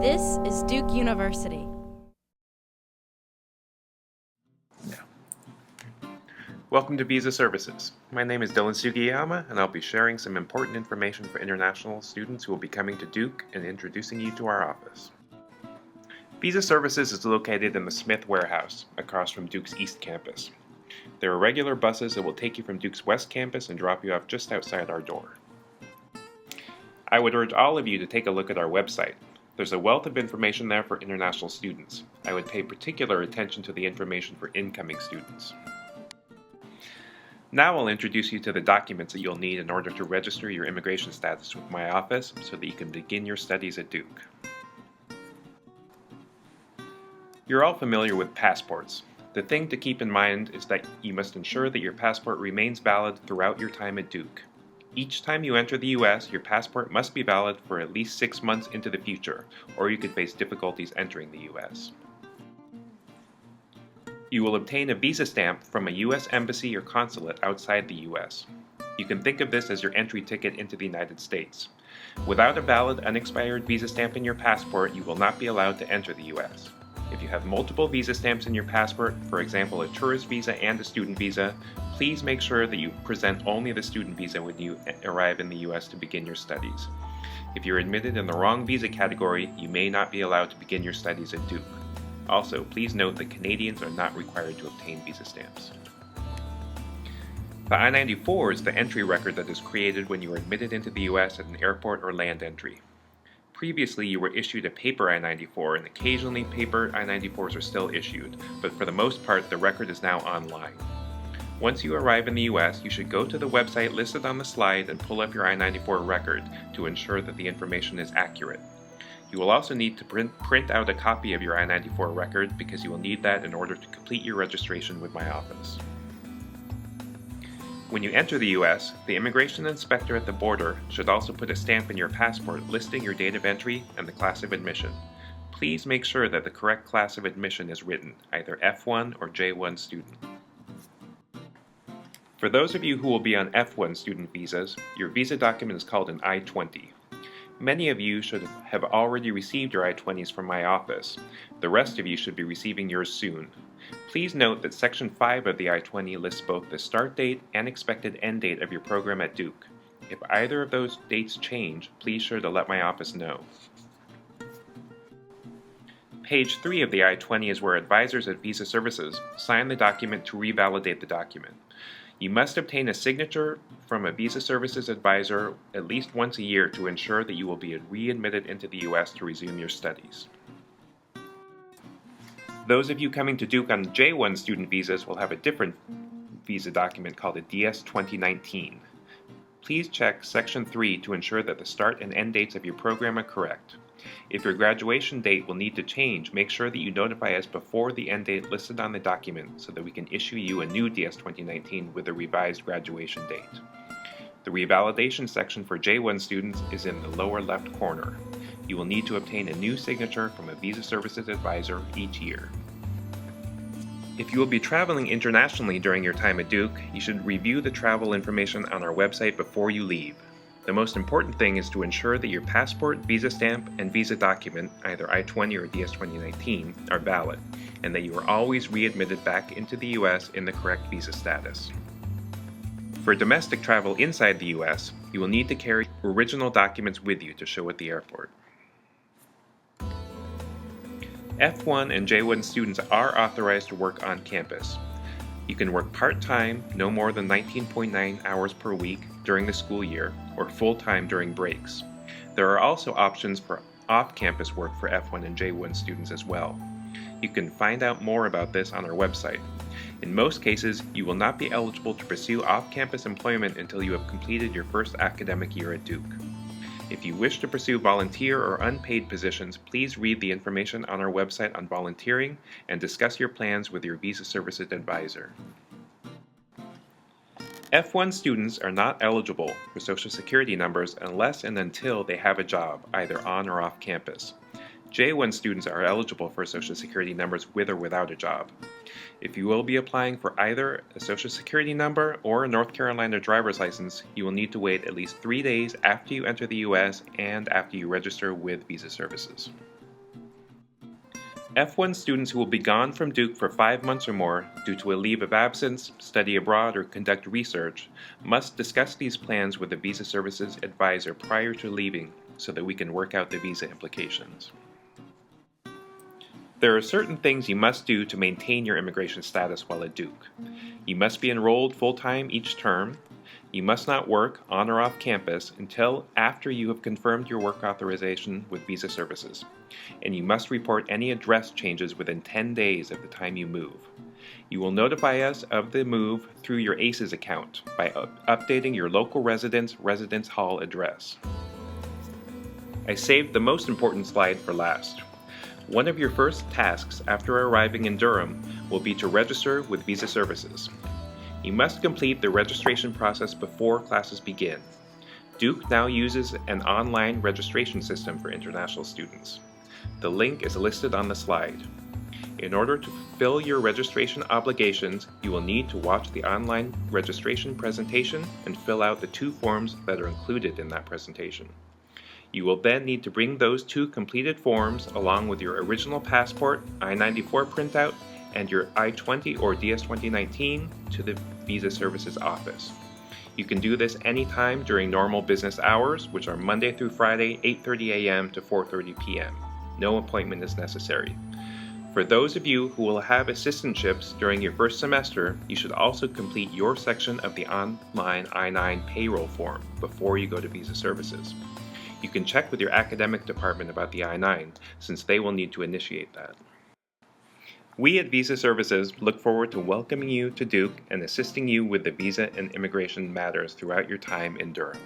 This is Duke University. Welcome to Visa Services. My name is Dylan Sugiyama, and I'll be sharing some important information for international students who will be coming to Duke and introducing you to our office. Visa Services is located in the Smith Warehouse, across from Duke's East Campus. There are regular buses that will take you from Duke's West Campus and drop you off just outside our door. I would urge all of you to take a look at our website. There's a wealth of information there for international students. I would pay particular attention to the information for incoming students. Now I'll introduce you to the documents that you'll need in order to register your immigration status with my office so that you can begin your studies at Duke. You're all familiar with passports. The thing to keep in mind is that you must ensure that your passport remains valid throughout your time at Duke. Each time you enter the U.S., your passport must be valid for at least 6 months into the future, or you could face difficulties entering the U.S. You will obtain a visa stamp from a U.S. embassy or consulate outside the U.S. You can think of this as your entry ticket into the United States. Without a valid, unexpired visa stamp in your passport, you will not be allowed to enter the U.S. If you have multiple visa stamps in your passport, for example a tourist visa and a student visa, please make sure that you present only the student visa when you arrive in the U.S. to begin your studies. If you're admitted in the wrong visa category, you may not be allowed to begin your studies at Duke. Also, please note that Canadians are not required to obtain visa stamps. The I-94 is the entry record that is created when you are admitted into the U.S. at an airport or land entry. Previously, you were issued a paper I-94, and occasionally paper I-94s are still issued, but for the most part, the record is now online. Once you arrive in the U.S., you should go to the website listed on the slide and pull up your I-94 record to ensure that the information is accurate. You will also need to print out a copy of your I-94 record because you will need that in order to complete your registration with my office. When you enter the U.S., the immigration inspector at the border should also put a stamp in your passport listing your date of entry and the class of admission. Please make sure that the correct class of admission is written, either F1 or J1 student. For those of you who will be on F1 student visas, your visa document is called an I-20. Many of you should have already received your I-20s from my office. The rest of you should be receiving yours soon. Please note that Section 5 of the I-20 lists both the start date and expected end date of your program at Duke. If either of those dates change, please sure to let my office know. Page 3 of the I-20 is where advisors at Visa Services sign the document to revalidate the document. You must obtain a signature from a Visa Services advisor at least once a year to ensure that you will be readmitted into the U.S. to resume your studies. Those of you coming to Duke on J1 student visas will have a different visa document called a DS-2019. Please check Section 3 to ensure that the start and end dates of your program are correct. If your graduation date will need to change, make sure that you notify us before the end date listed on the document so that we can issue you a new DS-2019 with a revised graduation date. The revalidation section for J1 students is in the lower left corner. You will need to obtain a new signature from a Visa Services advisor each year. If you will be traveling internationally during your time at Duke, you should review the travel information on our website before you leave. The most important thing is to ensure that your passport, visa stamp, and visa document, either I-20 or DS-2019, are valid, and that you are always readmitted back into the U.S. in the correct visa status. For domestic travel inside the U.S., you will need to carry original documents with you to show at the airport. F1 and J1 students are authorized to work on campus. You can work part-time, no more than 19.9 hours per week during the school year, or full-time during breaks. There are also options for off-campus work for F1 and J1 students as well. You can find out more about this on our website. In most cases, you will not be eligible to pursue off-campus employment until you have completed your first academic year at Duke. If you wish to pursue volunteer or unpaid positions, please read the information on our website on volunteering and discuss your plans with your Visa Services advisor. F1 students are not eligible for Social Security numbers unless and until they have a job, either on or off campus. J1 students are eligible for Social Security numbers with or without a job. If you will be applying for either a Social Security number or a North Carolina driver's license, you will need to wait at least 3 days after you enter the U.S. and after you register with Visa Services. F1 students who will be gone from Duke for 5 months or more due to a leave of absence, study abroad, or conduct research must discuss these plans with the Visa Services advisor prior to leaving so that we can work out the visa implications. There are certain things you must do to maintain your immigration status while at Duke. You must be enrolled full-time each term. You must not work on or off campus until after you have confirmed your work authorization with Visa Services. And you must report any address changes within 10 days of the time you move. You will notify us of the move through your ACES account by updating your local residence hall address. I saved the most important slide for last. One of your first tasks after arriving in Durham will be to register with Visa Services. You must complete the registration process before classes begin. Duke now uses an online registration system for international students. The link is listed on the slide. In order to fulfill your registration obligations, you will need to watch the online registration presentation and fill out the 2 forms that are included in that presentation. You will then need to bring those 2 completed forms along with your original passport, I-94 printout, and your I-20 or DS-2019 to the Visa Services office. You can do this anytime during normal business hours, which are Monday through Friday, 8:30 a.m. to 4:30 p.m. No appointment is necessary. For those of you who will have assistantships during your first semester, you should also complete your section of the online I-9 payroll form before you go to Visa Services. You can check with your academic department about the I-9, since they will need to initiate that. We at Visa Services look forward to welcoming you to Duke and assisting you with the visa and immigration matters throughout your time in Durham.